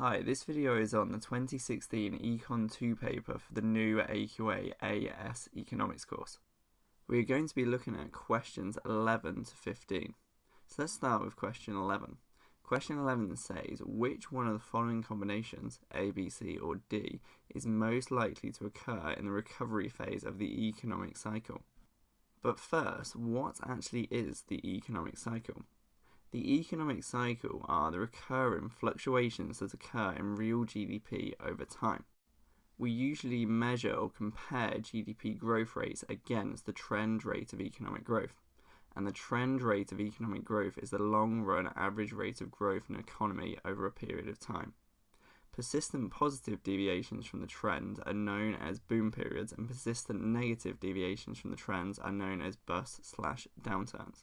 Hi, this video is on the 2016 Econ 2 paper for the new AQA AS Economics course. We are going to be looking at questions 11 to 15. So let's start with question 11. Question 11 says, which one of the following combinations, A, B, C or D, is most likely to occur in the recovery phase of the economic cycle? But first, what actually is the economic cycle? The economic cycle are the recurring fluctuations that occur in real GDP over time. We usually measure or compare GDP growth rates against the trend rate of economic growth, and the trend rate of economic growth is the long-run average rate of growth in an economy over a period of time. Persistent positive deviations from the trend are known as boom periods, and persistent negative deviations from the trends are known as bust/downturns.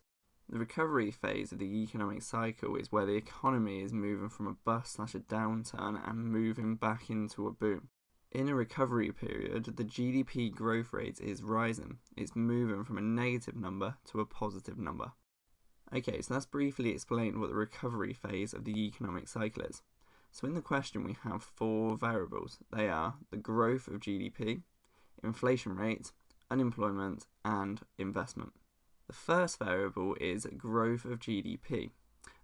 The recovery phase of the economic cycle is where the economy is moving from a bust/a downturn and moving back into a boom. In a recovery period, the GDP growth rate is rising. It's moving from a negative number to a positive number. Okay, so let's briefly explain what the recovery phase of the economic cycle is. So in the question we have four variables. They are the growth of GDP, inflation rate, unemployment, and investment. The first variable is growth of GDP,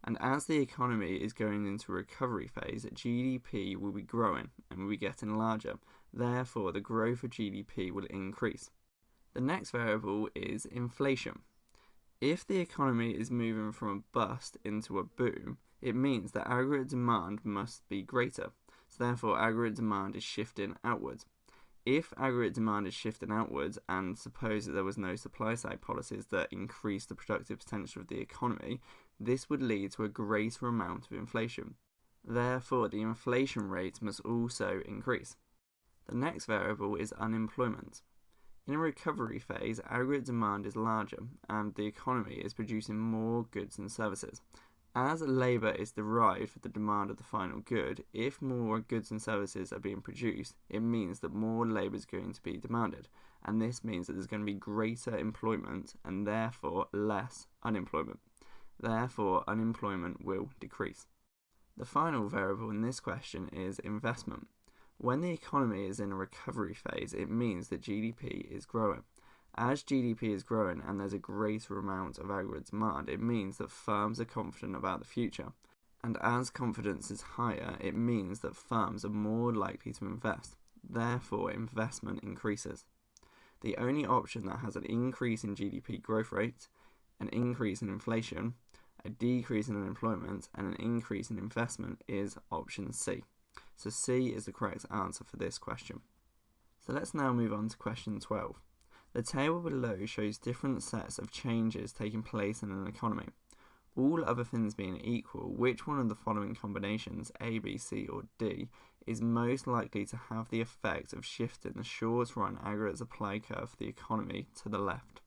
and as the economy is going into a recovery phase, GDP will be growing and will be getting larger, therefore the growth of GDP will increase. The next variable is inflation. If the economy is moving from a bust into a boom, it means that aggregate demand must be greater, so therefore aggregate demand is shifting outwards. If aggregate demand is shifting outwards, and suppose that there was no supply-side policies that increase the productive potential of the economy, this would lead to a greater amount of inflation. Therefore, the inflation rate must also increase. The next variable is unemployment. In a recovery phase, aggregate demand is larger, and the economy is producing more goods and services. As labour is derived from the demand of the final good, if more goods and services are being produced, it means that more labour is going to be demanded, and this means that there's going to be greater employment and therefore less unemployment. Therefore, unemployment will decrease. The final variable in this question is investment. When the economy is in a recovery phase, it means that GDP is growing. As GDP is growing and there's a greater amount of aggregate demand, it means that firms are confident about the future. And as confidence is higher, it means that firms are more likely to invest. Therefore, investment increases. The only option that has an increase in GDP growth rate, an increase in inflation, a decrease in unemployment, and an increase in investment is option C. So C is the correct answer for this question. So let's now move on to question 12. The table below shows different sets of changes taking place in an economy. All other things being equal, which one of the following combinations, A, B, C or D, is most likely to have the effect of shifting the short-run aggregate supply curve for the economy to the left?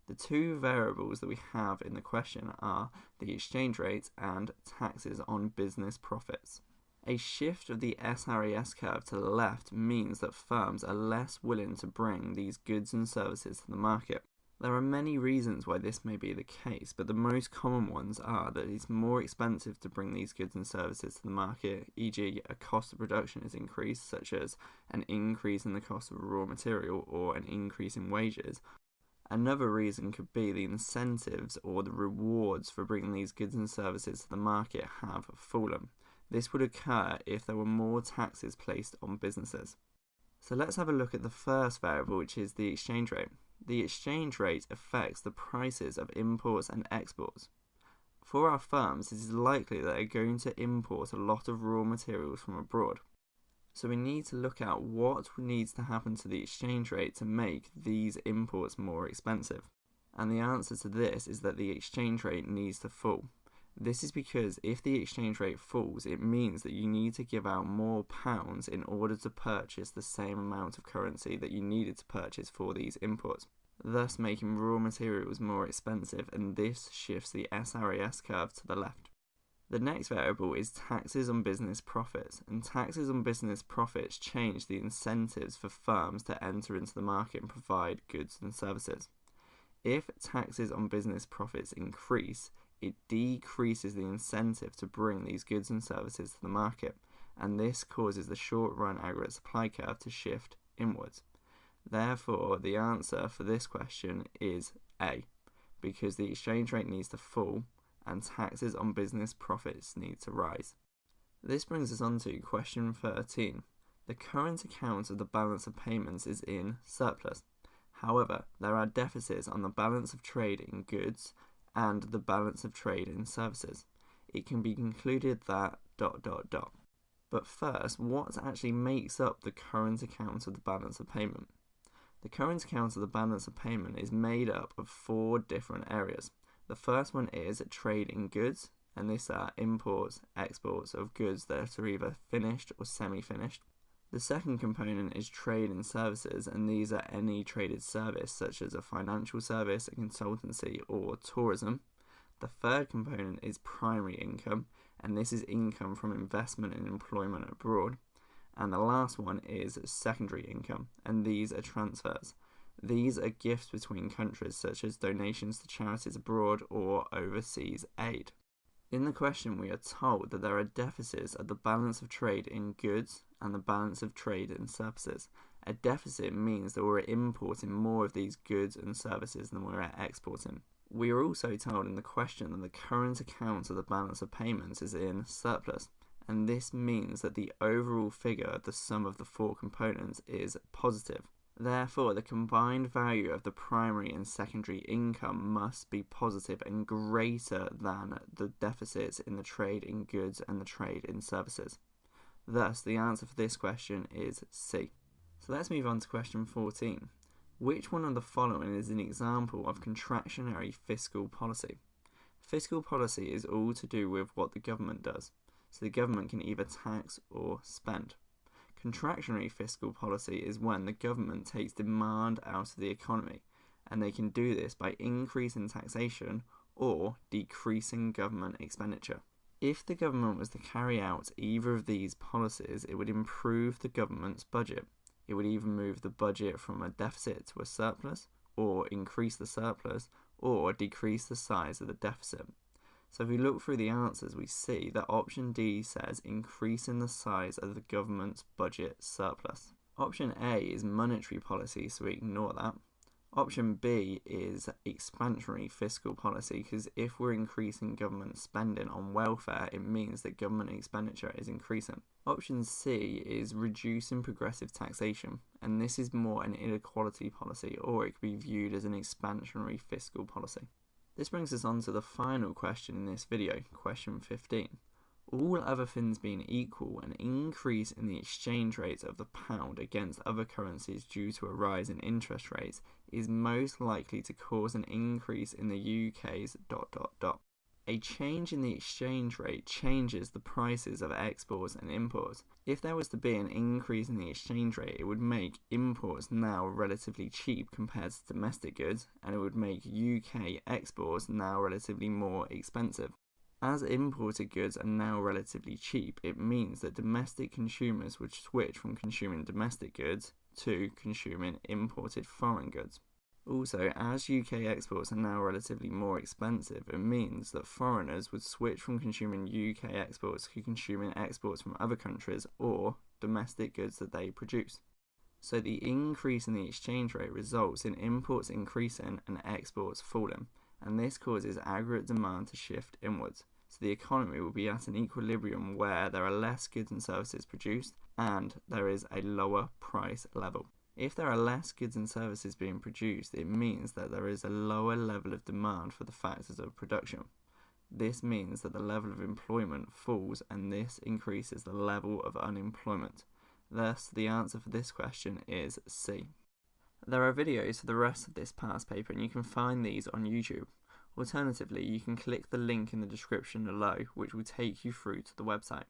The two variables that we have in the question are the exchange rate and taxes on business profits. A shift of the SRAS curve to the left means that firms are less willing to bring these goods and services to the market. There are many reasons why this may be the case, but the most common ones are that it's more expensive to bring these goods and services to the market, e.g. a cost of production is increased, such as an increase in the cost of a raw material or an increase in wages. Another reason could be the incentives or the rewards for bringing these goods and services to the market have fallen. This would occur if there were more taxes placed on businesses. So let's have a look at the first variable, which is the exchange rate. The exchange rate affects the prices of imports and exports. For our firms, it is likely that they're going to import a lot of raw materials from abroad. So we need to look at what needs to happen to the exchange rate to make these imports more expensive. And the answer to this is that the exchange rate needs to fall. This is because if the exchange rate falls, it means that you need to give out more pounds in order to purchase the same amount of currency that you needed to purchase for these imports, thus making raw materials more expensive, and this shifts the SRAS curve to the left. The next variable is taxes on business profits, and taxes on business profits change the incentives for firms to enter into the market and provide goods and services. If taxes on business profits increase, it decreases the incentive to bring these goods and services to the market, and this causes the short-run aggregate supply curve to shift inwards. Therefore, the answer for this question is A, because the exchange rate needs to fall and taxes on business profits need to rise. This brings us on to question 13. The current account of the balance of payments is in surplus. However, there are deficits on the balance of trade in goods and the balance of trade in services. It can be concluded that ... But first, what actually makes up the current account of the balance of payment? The current account of the balance of payment is made up of 4 different areas. The first one is trade in goods, and these are imports, exports of goods that are either finished or semi-finished. The second component is trade in services, and these are any traded service such as a financial service, a consultancy, or tourism. The third component is primary income, and this is income from investment and employment abroad. And the last one is secondary income, and these are transfers. These are gifts between countries such as donations to charities abroad or overseas aid. In the question, we are told that there are deficits at the balance of trade in goods and the balance of trade in services. A deficit means that we're importing more of these goods and services than we're exporting. We are also told in the question that the current account of the balance of payments is in surplus, and this means that the overall figure of the sum of the 4 components is positive. Therefore, the combined value of the primary and secondary income must be positive and greater than the deficits in the trade in goods and the trade in services. Thus, the answer for this question is C. So let's move on to question 14. Which one of the following is an example of contractionary fiscal policy? Fiscal policy is all to do with what the government does, so the government can either tax or spend. Contractionary fiscal policy is when the government takes demand out of the economy, and they can do this by increasing taxation or decreasing government expenditure. If the government was to carry out either of these policies, it would improve the government's budget. It would either move the budget from a deficit to a surplus, or increase the surplus, or decrease the size of the deficit. So if we look through the answers, we see that option D says increasing the size of the government's budget surplus. Option A is monetary policy, so we ignore that. Option B is expansionary fiscal policy, because if we're increasing government spending on welfare, it means that government expenditure is increasing. Option C is reducing progressive taxation, and this is more an inequality policy, or it could be viewed as an expansionary fiscal policy. This brings us on to the final question in this video, question 15. All other things being equal, an increase in the exchange rate of the pound against other currencies due to a rise in interest rates is most likely to cause an increase in the UK's ... A change in the exchange rate changes the prices of exports and imports. If there was to be an increase in the exchange rate, it would make imports now relatively cheap compared to domestic goods, and it would make UK exports now relatively more expensive. As imported goods are now relatively cheap, it means that domestic consumers would switch from consuming domestic goods to consuming imported foreign goods. Also, as UK exports are now relatively more expensive, it means that foreigners would switch from consuming UK exports to consuming exports from other countries or domestic goods that they produce. So the increase in the exchange rate results in imports increasing and exports falling, and this causes aggregate demand to shift inwards. So the economy will be at an equilibrium where there are less goods and services produced and there is a lower price level. If there are less goods and services being produced, it means that there is a lower level of demand for the factors of production. This means that the level of employment falls, and this increases the level of unemployment. Thus, the answer for this question is C. There are videos for the rest of this past paper, and you can find these on YouTube. Alternatively, you can click the link in the description below, which will take you through to the website.